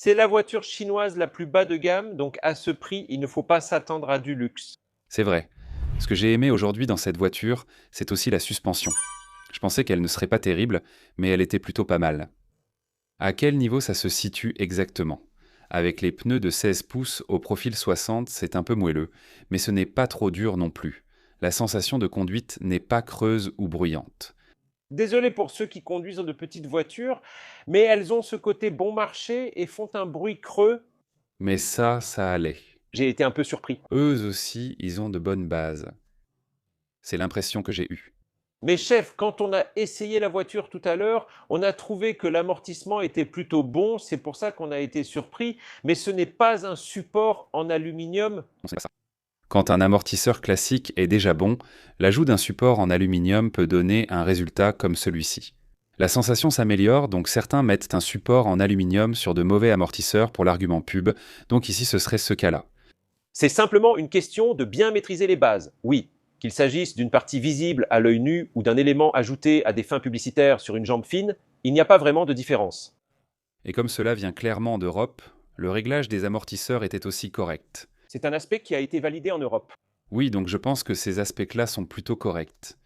C'est la voiture chinoise la plus bas de gamme, donc à ce prix, il ne faut pas s'attendre à du luxe. C'est vrai. Ce que j'ai aimé aujourd'hui dans cette voiture, c'est aussi la suspension. Je pensais qu'elle ne serait pas terrible, mais elle était plutôt pas mal. À quel niveau ça se situe exactement? Avec les pneus de 16 pouces au profil 60, c'est un peu moelleux, mais ce n'est pas trop dur non plus. La sensation de conduite n'est pas creuse ou bruyante. Désolé pour ceux qui conduisent de petites voitures, mais elles ont ce côté bon marché et font un bruit creux. Mais ça allait. J'ai été un peu surpris. Eux aussi, ils ont de bonnes bases. C'est l'impression que j'ai eue. Mais chef, quand on a essayé la voiture tout à l'heure, on a trouvé que l'amortissement était plutôt bon, c'est pour ça qu'on a été surpris, mais ce n'est pas un support en aluminium. Non, c'est pas ça. Quand un amortisseur classique est déjà bon, l'ajout d'un support en aluminium peut donner un résultat comme celui-ci. La sensation s'améliore, donc certains mettent un support en aluminium sur de mauvais amortisseurs pour l'argument pub, donc ici ce serait ce cas-là. C'est simplement une question de bien maîtriser les bases. Oui, qu'il s'agisse d'une partie visible à l'œil nu ou d'un élément ajouté à des fins publicitaires sur une jambe fine, il n'y a pas vraiment de différence. Et comme cela vient clairement d'Europe, le réglage des amortisseurs était aussi correct. C'est un aspect qui a été validé en Europe. Oui, donc je pense que ces aspects-là sont plutôt corrects.